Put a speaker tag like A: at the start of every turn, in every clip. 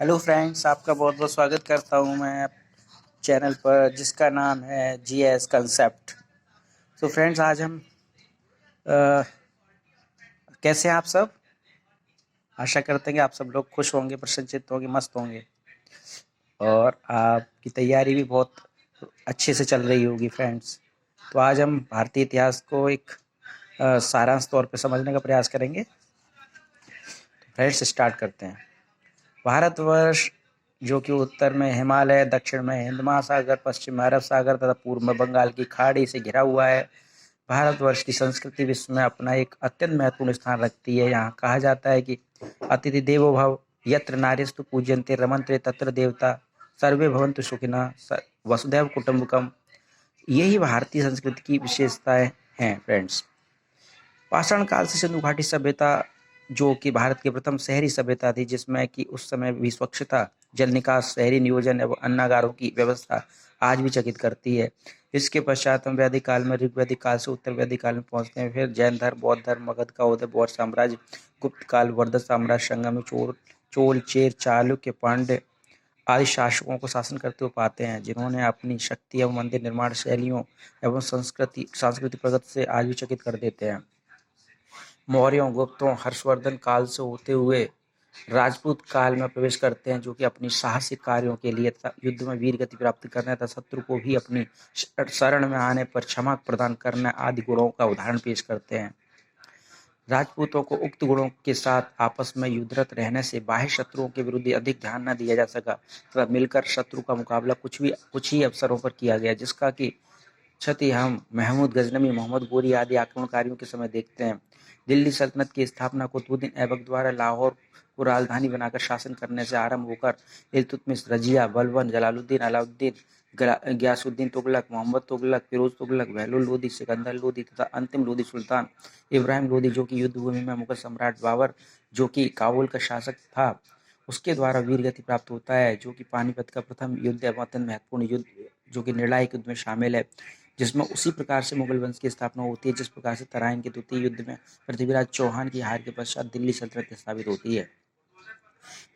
A: Hello friends, आपका बहुत बहुत स्वागत करता हूं मैं चैनल पर जिसका नाम है जीएस कंसेप्ट। तो फ्रेंड्स, आज हम अ, कैसे हैं आप सब? आशा करते हैं कि आप सब लोग खुश होंगे, प्रसन्नचित्त होंगे, मस्त होंगे और आपकी तैयारी भी बहुत अच्छे से चल रही होगी फ्रेंड्स। तो आज हम भारतीय इतिहास को एक सारांश तौर पर समझने का प्रयास करेंगे। फ्रेंड्स, स्टार्ट करते हैं। भारतवर्ष, जो कि उत्तर में हिमालय, दक्षिण में हिंद महासागर, पश्चिम में अरब सागर तथा पूर्व में बंगाल की खाड़ी से घिरा हुआ है। भारतवर्ष की संस्कृति विश्व में अपना एक अत्यंत महत्वपूर्ण स्थान रखती है। यहाँ कहा जाता है कि अतिथि देवो भव, यत्र नार्यस्तु पूज्यन्ते रमन्ते तत्र देवता, सर्वे भवन्तु सुखिनः, वसुधैव कुटुम्बकम। यही भारतीय संस्कृति की विशेषताएं हैं फ्रेंड्स। पाषाण काल से सिंधु घाटी सभ्यता, जो कि भारत की प्रथम शहरी सभ्यता थी, जिसमें कि उस समय भी स्वच्छता, जल निकास, शहरी नियोजन एवं अन्नागारों की व्यवस्था आज भी चकित करती है। इसके पश्चात हम वैदिक काल में, ऋग्वैदिक काल से उत्तर वैदिक काल में पहुंचते हैं। फिर जैन धर्म, बौद्ध धर्म, मगध का उदय, बौद्ध साम्राज्य, गुप्त काल, वर्धन साम्राज्य, संगम, चोल, चेर, चालुक्य, पांड्य आदि शासकों को शासन करते हुए पाते हैं, जिन्होंने अपनी शक्ति एवं मंदिर निर्माण शैलियों एवं सांस्कृतिक प्रगति से आज भी चकित कर देते हैं। मौर्यों, गुप्तों, हर्षवर्धन काल से होते हुए राजपूत काल में प्रवेश करते हैं, जो कि अपनी साहसिक कार्यों के लिए तथा युद्ध में वीर गति प्राप्त करने तथा शत्रु को भी अपनी शरण में आने पर क्षमा प्रदान करने आदि गुणों का उदाहरण पेश करते हैं। राजपूतों को उक्त गुणों के साथ आपस में युद्धरत रहने से बाह्य शत्रुओं के विरुद्ध अधिक ध्यान न दिया जा सका तथा मिलकर शत्रु का मुकाबला कुछ ही अवसरों पर किया गया, जिसका कि क्षति हम महमूद गजनवी, मोहम्मद गोरी आदि आक्रमणकारियों के समय देखते हैं। दिल्ली सल्तनत की स्थापना कुतुबुद्दीन ऐबक द्वारा लाहौर को राजधानी बनाकर शासन करने से आरंभ होकर इल्तुतमिश, रजिया, बलबन, जलालुद्दीन, अलाउद्दीन, गयासुद्दीन तुगलक, मोहम्मद तुगलक, फिरोज तुगलक, बहलुल लोदी, सिकंदर लोदी तथा अंतिम लोदी सुल्तान इब्राहिम लोदी, जो कि युद्ध भूमि में मुगल सम्राट बाबर, जो कि काबुल का शासक था, उसके द्वारा वीर गति प्राप्त होता है, जो कि पानीपत का प्रथम युद्ध एवं अत्यंत महत्वपूर्ण युद्ध, जो कि निर्णायक युद्ध में शामिल है, जिसमें उसी प्रकार से मुगल वंश की स्थापना होती है जिस प्रकार से तराइन के द्वितीय युद्ध में पृथ्वीराज चौहान की हार के पश्चात दिल्ली सल्तनत स्थापित होती है।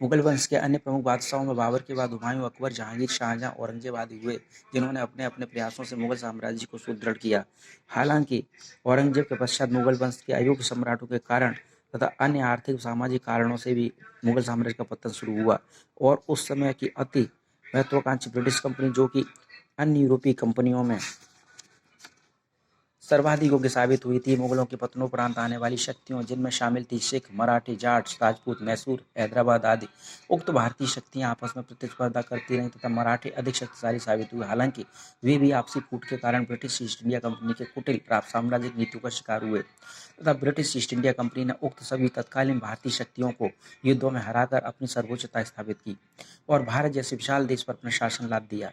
A: मुगल वंश के अन्य प्रमुख बादशाहों में बाबर के बाद हुमायूं, अकबर, जहांगीर, शाहजहां, औरंगजेब आदि हुए, जिन्होंने अपने अपने प्रयासों से मुगल साम्राज्य को सुदृढ़ किया। हालांकि औरंगजेब के पश्चात मुगल वंश के अयोग्य सम्राटों के कारण तथा अन्य आर्थिक सामाजिक कारणों से भी मुगल साम्राज्य का पतन शुरू हुआ और उस समय की अति महत्वाकांक्षी ब्रिटिश कंपनी, जो कि अन्य यूरोपीय कंपनियों में सर्वाधिक योग्य साबित हुई थी, मुगलों के पतनोपरांत आने वाली शक्तियों, जिनमें शामिल थी सिख, मराठी, जाट, राजपूत, मैसूर, हैदराबाद आदि उक्त भारतीय शक्तियां आपस में प्रतिस्पर्धा करती रहीं तथा मराठी अधिक शक्तिशाली साबित हुए। हालांकि वे भी आपसी फूट के कारण ब्रिटिश ईस्ट इंडिया कंपनी के कुटिल साम्राज्यिक नीतियों का शिकार हुए तथा ब्रिटिश ईस्ट इंडिया कंपनी ने उक्त सभी तत्कालीन भारतीय शक्तियों को युद्धों में हराकर अपनी सर्वोच्चता स्थापित की और भारत जैसे विशाल देश पर अपना शासन लाद दिया।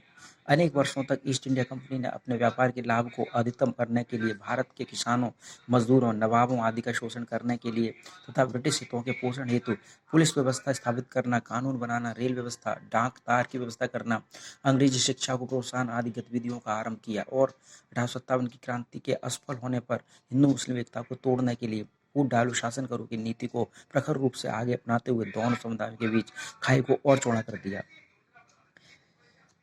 A: अनेक वर्षों तक ईस्ट इंडिया कंपनी ने अपने व्यापार के लाभ को अधिकतम करने के लिए भारत के किसानों, मजदूरों, नवाबों आदि का शोषण करने के लिए तथा ब्रिटिश हितों के पोषण हेतु पुलिस व्यवस्था स्थापित करना, कानून बनाना, रेल व्यवस्था, डाक तार की व्यवस्था करना, अंग्रेजी शिक्षा को प्रोत्साहन आदि गतिविधियों का आरंभ किया और 1857 की क्रांति के असफल होने पर हिंदू मुस्लिम एकता को तोड़ने के लिए फूट डालू शासन करो की नीति को प्रखर रूप से आगे अपनाते हुए दोनों समुदायों के बीच खाई को और चौड़ा कर दिया।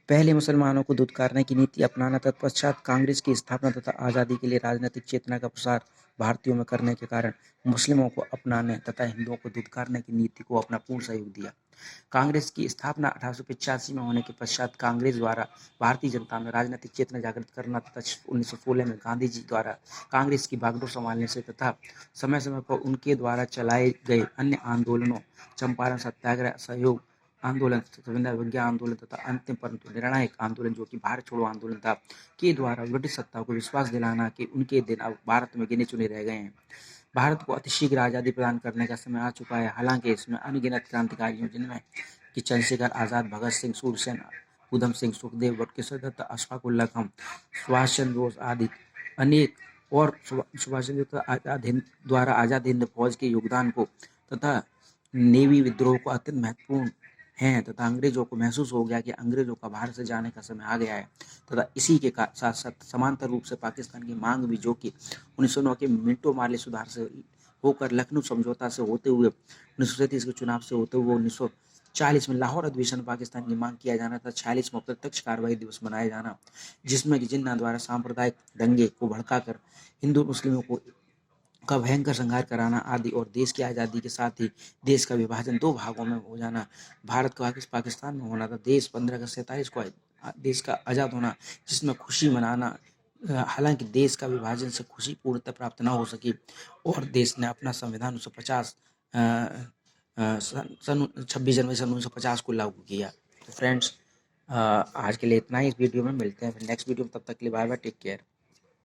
A: पहले मुसलमानों को धुतकारने की नीति अपनाना, तत्पश्चात कांग्रेस की स्थापना तथा आज़ादी के लिए राजनीतिक चेतना का प्रसार भारतीयों में करने के कारण मुस्लिमों को अपनाने तथा हिंदुओं को धुतकारने की नीति को अपना पूर्ण सहयोग दिया। कांग्रेस की स्थापना 1885 में होने के पश्चात कांग्रेस द्वारा भारतीय जनता में राजनीतिक चेतना जागृत करना तथा 1916 में गांधी जी द्वारा कांग्रेस की बागडोर संभालने से तथा समय समय पर उनके द्वारा चलाए गए अन्य आंदोलनों, चंपारण सत्याग्रह, सहयोग आंदोलन, संविधान विज्ञान आंदोलन तथा अंतिम परंतु निर्णायक आंदोलन, जो कि भारत छोड़ो आंदोलन था, के द्वारा ब्रिटिश सत्ता को विश्वास दिलाना कि उनके दिन अब भारत में गिने चुने रह गए हैं। भारत को अतिशीघ्र आज़ादी प्रदान करने का समय आ चुका है। हालांकि इसमें अनगिनत क्रांतिकारियों, जिनमें कि चंद्रशेखर आज़ाद, भगत सिंह, सूरसेन, उधम सिंह, सुखदेव, बटुकेश्वर दत्त, अशफाक उल्ला खां, सुभाष चंद्र बोस आदि अनेक और सुभाष चंद्र द्वारा आज़ाद हिंद फौज के योगदान को तथा नेवी विद्रोह को अत्यंत महत्वपूर्ण हैं तथा अंग्रेजों को महसूस हो गया कि अंग्रेजों का भारत से जाने का समय आ गया है तथा इसी के साथ साथ समांतर रूप से पाकिस्तान की मांग भी, जो कि 1909 के मिंटो मार्ले सुधार से होकर लखनऊ समझौता से होते हुए 1937 के चुनाव से होते हुए 40 में लाहौर अधिवेशन पाकिस्तान की मांग किया जाना था। 46 में प्रत्यक्ष कार्रवाई दिवस मनाया जाना, जिसमें कि जिन्ना द्वारा सांप्रदायिक दंगे को भड़काकर हिंदू मुस्लिमों को का भयंकर संहार कराना आदि, और देश की आज़ादी के साथ ही देश का विभाजन 2 भागों में हो जाना। भारत का पाकिस्तान में होना था। देश 15 अगस्त 47 को देश का आज़ाद होना, जिसमें खुशी मनाना। हालांकि देश का विभाजन से खुशी पूर्णतः प्राप्त न हो सकी और देश ने अपना संविधान 1950 सन 26 जनवरी सन 1950 को लागू किया। तो फ्रेंड्स, आज के लिए इतना ही। इस वीडियो में मिलते हैं फिर नेक्स्ट वीडियो में। तब तक के लिए बाय बाय, टेक केयर।